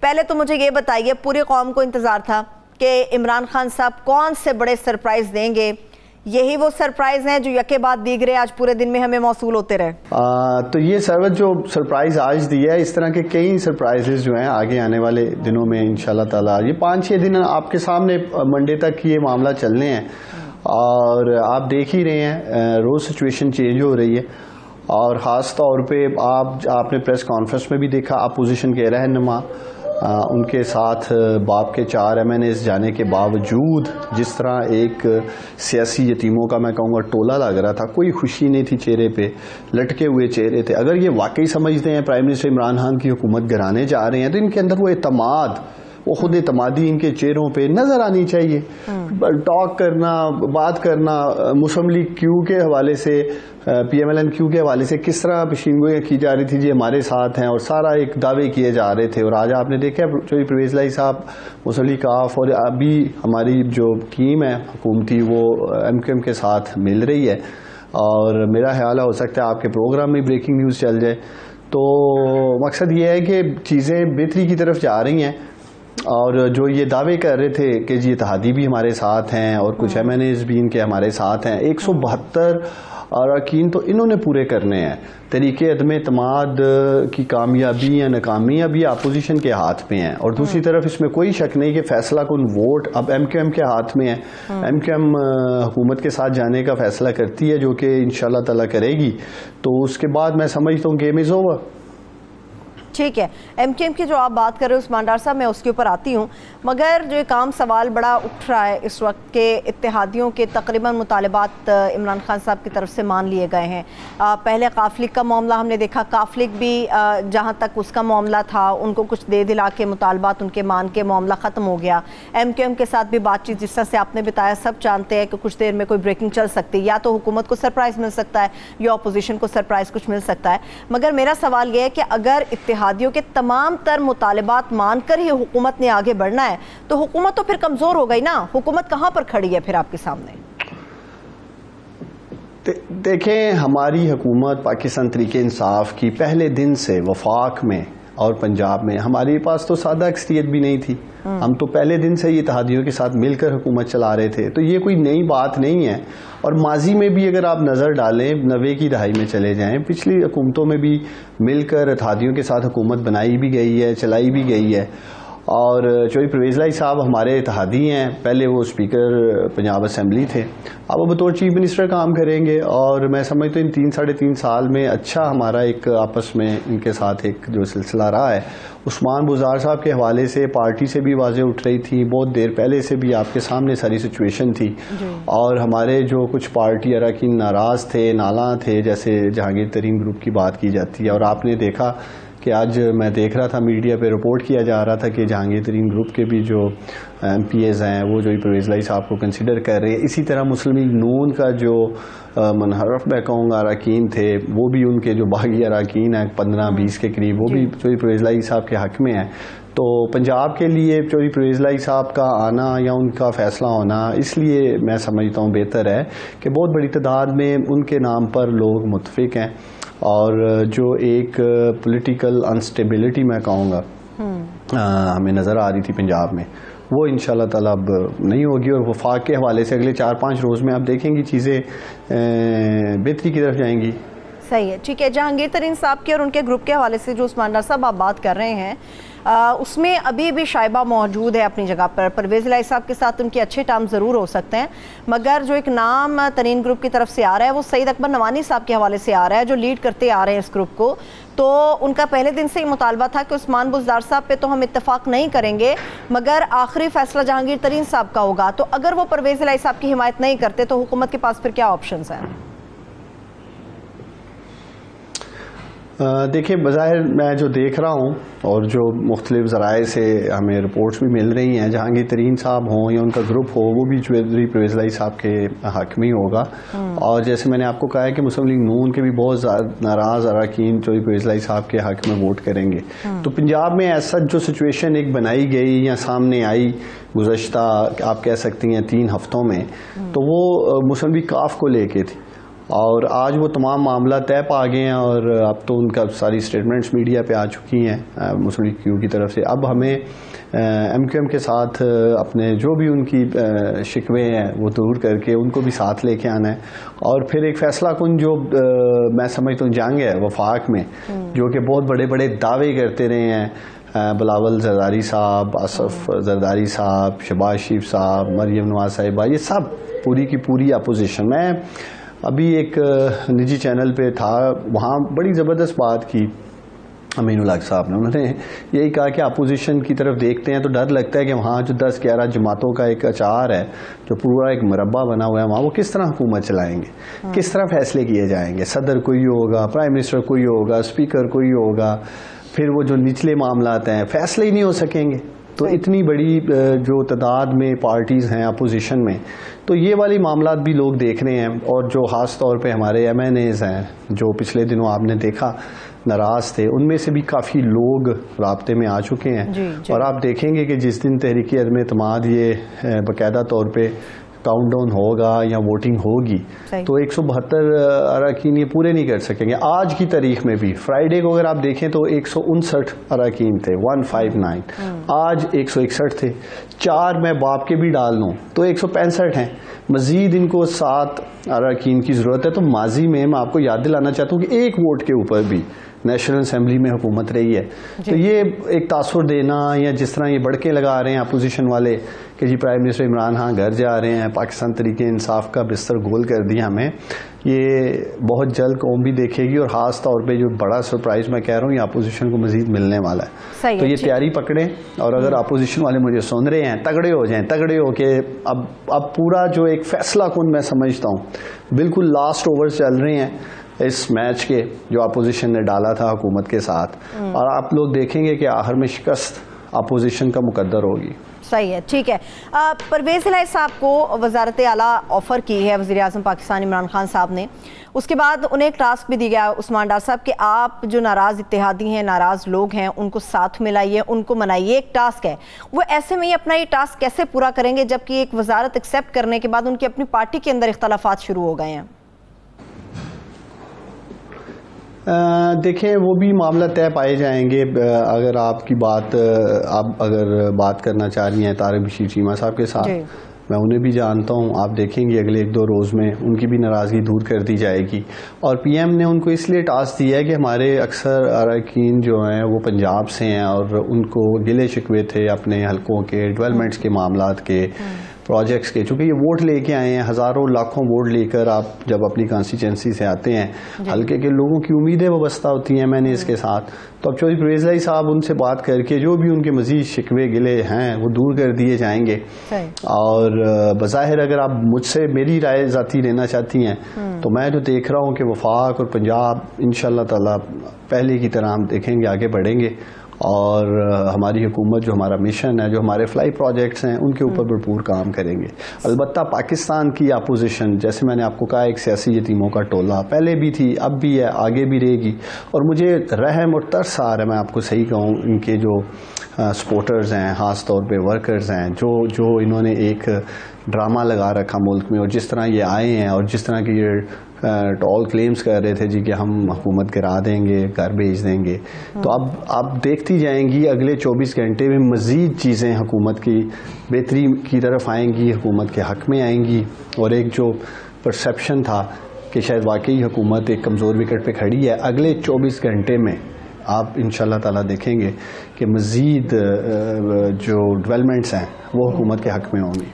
पहले तो मुझे ये बताइए, पूरी कौम को इंतजार था कि इमरान खान साहब कौन से बड़े सरप्राइज देंगे, यही वो सरप्राइज हैं जो यके बाद दीगरे आज पूरे दिन में हमें मौसूल होते रहे? तो ये सरवत जो सरप्राइज आज दिया है, इस तरह के कई सरप्राइजेस जो हैं आगे आने वाले दिनों में इंशाल्लाह ताला, ये 5-6 दिन आपके सामने मंडे तक ये मामला चलने हैं और आप देख ही रहे हैं रोज सिचुएशन चेंज हो रही है। और ख़ास तौर पे आपने प्रेस कॉन्फ्रेंस में भी देखा, अपोजिशन के रहनुमा उनके साथ बाप के 4 MNAs जाने के बावजूद जिस तरह एक सियासी यतीमों का मैं कहूँगा टोला लग रहा था, कोई खुशी नहीं थी चेहरे पे, लटके हुए चेहरे थे। अगर ये वाकई समझते हैं प्राइम मिनिस्टर इमरान खान की हुकूमत गिराने जा रहे हैं तो इनके अंदर वो एतमाद, वो खुद एतमादी इनके चेहरों पे नजर आनी चाहिए। टॉक करना, बात करना, मुस्लिम लीग क्यू के हवाले से, PMLN क्यू के हवाले से किस तरह पेशीनगोइयाँ की जा रही थी, जी हमारे साथ हैं, और सारा एक दावे किए जा रहे थे। और आज आपने देखा चौधरी परवेज़ लाई साहब, मुस्लिम लीग काफ और अभी हमारी जो टीम है हुकूमती वो MQM के साथ मिल रही है। और मेरा ख्याल हो सकता है आपके प्रोग्राम में ब्रेकिंग न्यूज़ चल जाए। तो मकसद ये है कि चीज़ें बेहतरी की तरफ जा रही हैं। और जो ये दावे कर रहे थे कि जी इत्तेहादी भी हमारे साथ हैं और कुछ MNAs भी इनके हमारे साथ हैं, 172 अरकान तो इन्होंने पूरे करने हैं। तरीके अदम एतमाद की कामयाबी या नाकामी अभी अपोजिशन के हाथ में है। और दूसरी तरफ इसमें कोई शक नहीं कि फैसला कौन वोट अब MQM के हाथ में है। MQM हुकूमत के साथ जाने का फैसला करती है, जो कि इंशाल्लाह ताला करेगी। तो उसके बाद मैं समझता हूँ गेम इज़ ओवर। ठीक है, MQM की जो आप बात कर रहे हो उस्मान डार साहब, मैं उसके ऊपर आती हूँ, मगर जो एक आम सवाल बड़ा उठ रहा है इस वक्त के इत्तेहादियों के तकरीबन मुतालबात इमरान खान साहब की तरफ से मान लिए गए हैं। पहले काफ लीग का मामला हमने देखा, काफ लीग भी जहाँ तक उसका मामला था उनको कुछ दे दिला के मुतालबात उनके मान के मामला ख़त्म हो गया। MQM के साथ भी बातचीत जिस तरह से आपने बताया, सब जानते हैं कि कुछ देर में कोई ब्रेकिंग चल सकती है, या तो हुकूमत को सरप्राइज़ मिल सकता है या अपोजिशन को सरप्राइज़ कुछ मिल सकता है। मगर मेरा सवाल यह है कि अगर इत्तेहादियों के तमाम तर मुतालिबात मानकर ही हुकूमत ने आगे बढ़ना है तो हुकूमत तो फिर कमजोर हो गई ना। हुकूमत कहां पर खड़ी है फिर आपके सामने? देखें, हमारी हुकूमत पाकिस्तान तरीके इंसाफ की पहले दिन से वफाक में और पंजाब में हमारे पास तो सादा अक्सरियत भी नहीं थी। हम तो पहले दिन से ही इत्तेहादियों के साथ मिलकर हुकूमत चला रहे थे, तो ये कोई नई बात नहीं है। और माजी में भी अगर आप नज़र डालें, 90 की दहाई में चले जाएं, पिछली हुकूमतों में भी मिलकर इत्तेहादियों के साथ हुकूमत बनाई भी गई है, चलाई भी गई है। और चौधरी परवेज़ लाई साहब हमारे इत्तेहादी हैं, पहले वो स्पीकर पंजाब असम्बली थे, अब वो बतौर चीफ मिनिस्टर काम करेंगे। और मैं समझता हूँ इन 3-3.5 साल में अच्छा हमारा एक आपस में इनके साथ एक जो सिलसिला रहा है। उस्मान बुज़दार साहब के हवाले से पार्टी से भी वाज़ेह उठ रही थी, बहुत देर पहले से भी आपके सामने सारी सिचुएशन थी। और हमारे जो कुछ पार्टी अरकान नाराज़ थे, नाला थे, जैसे जहांगीर तरीन ग्रुप की बात की जाती है। और आपने देखा कि आज मैं देख रहा था मीडिया पे रिपोर्ट किया जा रहा था कि जहांगीर तरीन ग्रुप के भी जो MPAs हैं वो जो परवेज़ लाई साहब को कंसिडर कर रहे हैं। इसी तरह मुस्लिम लीग नून का जो मनहरफ मैं कहूँगा अरकान थे, वो भी उनके जो बागी अरकान हैं 15-20 के करीब, वो भी चौधरी परवेज़ लाई साहब के हक़ में है। तो पंजाब के लिए चौधरी परवेज़ लाई साहब का आना या उनका फ़ैसला होना इसलिए मैं समझता हूँ बेहतर है कि बहुत बड़ी तादाद में उनके नाम पर लोग मुत्तफ़िक़ हैं। और जो एक पॉलिटिकल अनस्टेबिलिटी मैं कहूँगा हमें नज़र आ रही थी पंजाब में, वो इंशाल्लाह ताला अब नहीं होगी। और वफाक के हवाले से अगले 4-5 रोज़ में आप देखेंगी चीज़ें बेहतरी की तरफ जाएंगी। सही है, ठीक है। जहांगीर तरीन साहब के और उनके ग्रुप के हवाले से जो उस्मान डार साहब आप बात कर रहे हैं, उसमें अभी भी शाइबा मौजूद है अपनी जगह पर। परवेज़ लाई साहब के साथ उनके अच्छे टर्म ज़रूर हो सकते हैं, मगर जो एक नाम तरीन ग्रुप की तरफ से आ रहा है वो सईद अकबर नवानी साहब के हवाले से आ रहा है, जो लीड करते आ रहे हैं इस ग्रुप को। तो उनका पहले दिन से ही मुतालबा था कि उस्मान बुज़दार साहब पे तो हम इत्तेफाक नहीं करेंगे, मगर आखिरी फैसला जहांगीर तरीन साहब का होगा। तो अगर वो परवेज़ लाई साहब की हिमायत नहीं करते तो हुकूमत के पास फिर क्या ऑप्शन हैं? देखिए, बज़ाहिर मैं जो देख रहा हूँ और जो मुख्तलिफ ज़राए से हमें रिपोर्ट्स भी मिल रही हैं, जहांगीर तरीन साहब हों या उनका ग्रुप हो, वो भी चौधरी परवेज़ लाई साहब के हक़ में ही होगा। और जैसे मैंने आपको कहा है कि मुस्लिम लीग नून के भी बहुत नाराज़ अरकान चौधरी परवेज़ लाई साहब के हक़ में वोट करेंगे। तो पंजाब में ऐसा जो सिचुएशन एक बनाई गई या सामने आई गुज़श्ता आप कह सकती हैं 3 हफ्तों में, तो वो मुस्लिम लीग काफ को लेके थी। और आज वो तमाम मामला तय पा गए हैं और अब तो उनका सारी स्टेटमेंट्स मीडिया पे आ चुकी हैं मुस्लिम लीग क्यू की तरफ से। अब हमें MQM के साथ अपने जो भी उनकी शिकवे हैं वो दूर करके उनको भी साथ लेके आना है और फिर एक फैसला कुन जो मैं समझता हूँ जंग है वफाक में, जो कि बहुत बड़े बड़े दावे करते रहे हैं, बिलावल जरदारी साहब, आसफ जरदारी साहब, शहबाज शरीफ साहब, मरियम नवाज साहिबा, ये सब पूरी की पूरी अपोजिशन। मैं अभी एक निजी चैनल पे था, वहाँ बड़ी ज़बरदस्त बात की अमीनुल हक साहब ने। उन्होंने यही कहा कि अपोजिशन की तरफ देखते हैं तो डर लगता है कि वहाँ जो 10-11 जमातों का एक अचार है, जो पूरा एक मुरब्बा बना हुआ है, वहाँ वो किस तरह हुकूमत चलाएंगे, किस तरह फैसले किए जाएंगे। सदर कोई होगा, प्राइम मिनिस्टर कोई होगा, स्पीकर कोई होगा, फिर वो जो निचले मामलात हैं फैसले ही नहीं हो सकेंगे। तो इतनी बड़ी जो तादाद में पार्टीज़ हैं अपोजिशन में, तो ये वाली मामलात भी लोग देख रहे हैं। और जो ख़ास तौर पे हमारे MNAs हैं जो पिछले दिनों आपने देखा नाराज़ थे, उनमें से भी काफ़ी लोग राब्ते में आ चुके हैं। जी। और आप देखेंगे कि जिस दिन तहरीक अदम एतमाद ये बाकायदा तौर पे काउंटडाउन होगा या वोटिंग होगी तो 172 अरकान ये पूरे नहीं कर सकेंगे। आज की तारीख में भी फ्राइडे को अगर आप देखें तो 159 अरकान थे, 159। आज 161 थे, 4 मैं बाप के भी डाल लूँ तो 165 हैं। मजीद इनको 7 अरकान की ज़रूरत है। तो माजी में मैं आपको याद दिलाना चाहता हूँ कि 1 वोट के ऊपर भी नेशनल असम्बली में हुकूमत रही है। तो ये एक तासुर देना या जिस तरह ये बढ़के लगा रहे हैं अपोजिशन वाले कि जी प्राइम मिनिस्टर इमरान खान घर जा रहे हैं, पाकिस्तान तरीके इंसाफ का बिस्तर गोल कर दिया हमें, ये बहुत जल्द कौम भी देखेगी। और ख़ास तौर पे जो बड़ा सरप्राइज़ मैं कह रहा हूँ ये अपोजिशन को मजीद मिलने वाला है। तो ये तैयारी पकड़ें और अगर अपोजिशन वाले मुझे सुन रहे हैं तगड़े हो जाएं, तगड़े हो के अब पूरा जो एक फैसला कुन मैं समझता हूँ बिल्कुल लास्ट ओवर चल रहे हैं इस मैच के जो अपोजिशन ने डाला था हुकूमत के साथ, और आप लोग देखेंगे कि आखिर में शिकस्त अपोजिशन का मुकद्दर होगी। सही है, ठीक है। परवेज़ इलाही साहब को वज़ारत आला ऑफ़र की है वज़ीर आज़म पाकिस्तान इमरान खान साहब ने, उसके बाद उन्हें एक टास्क भी दिया गया उस्मान डार साहब कि आप जो नाराज़ इत्तेहादी हैं, नाराज़ लोग हैं, उनको साथ मिलाइए, उनको मनाइए। एक टास्क है वो, ऐसे में ही अपना ये टास्क कैसे पूरा करेंगे जबकि एक वज़ारत एक्सेप्ट करने के बाद उनकी अपनी पार्टी के अंदर इख्तलाफात शुरू हो गए हैं? देखें वो भी मामला तय पाए जाएंगे। अगर आपकी बात आप अगर बात करना चाह रही हैं तारिक बशीर चीमा साहब के साथ, मैं उन्हें भी जानता हूं, आप देखेंगे अगले 1-2 रोज़ में उनकी भी नाराज़गी दूर कर दी जाएगी। और PM ने उनको इसलिए टास्क दिया है कि हमारे अक्सर अरकान जो हैं वो पंजाब से हैं और उनको गिले शिकवे थे अपने हलकों के, डेवलपमेंट्स के मामलात के, प्रोजेक्ट्स के। चूँकि ये वोट लेके आए हैं, हज़ारों लाखों वोट लेकर आप जब अपनी कॉन्स्टिट्यूंसी से आते हैं, हल्के के लोगों की उम्मीदें वाबस्ता होती हैं मैंने इसके साथ। तो अब चौधरी परवेज़ इलाही साहब उनसे बात करके जो भी उनके मजीद शिकवे गिले हैं वो दूर कर दिए जाएंगे। और बज़ाहिर अगर आप मुझसे मेरी राय ज़ाती लेना चाहती हैं तो मैं जो देख रहा हूँ कि वफाक और पंजाब इंशाअल्लाह ताला पहले की तरह हम देखेंगे, आगे बढ़ेंगे और हमारी हुकूमत जो हमारा मिशन है, जो हमारे फ्लाई प्रोजेक्ट्स हैं, उनके ऊपर भरपूर काम करेंगे। अलबत्ता पाकिस्तान की अपोजिशन, जैसे मैंने आपको कहा, एक सियासी यतीमों का टोला पहले भी थी, अब भी है, आगे भी रहेगी। और मुझे रहम और तरस आ रहा है, मैं आपको सही कहूँ, इनके जो सपोर्टर्स हैं, ख़ास तौर पे वर्कर्स हैं, जो इन्होंने एक ड्रामा लगा रखा मुल्क में, और जिस तरह ये आए हैं और जिस तरह की ये टॉल क्लेम्स कर रहे थे जी कि हम हुकूमत गिरा देंगे, घर भेज देंगे। तो अब आप देखती जाएंगी अगले 24 घंटे में मज़ीद चीज़ें हुकूमत की बेहतरी की तरफ आएंगी, हुकूमत के हक़ में आएंगी। और एक जो परसेप्शन था कि शायद वाकई हुकूमत एक कमज़ोर विकेट पे खड़ी है, अगले 24 घंटे में आप इंशाअल्लाह ताला देखेंगे कि मज़ीद जो डेवलपमेंट्स हैं वो हुकूमत के हक़ में होंगी।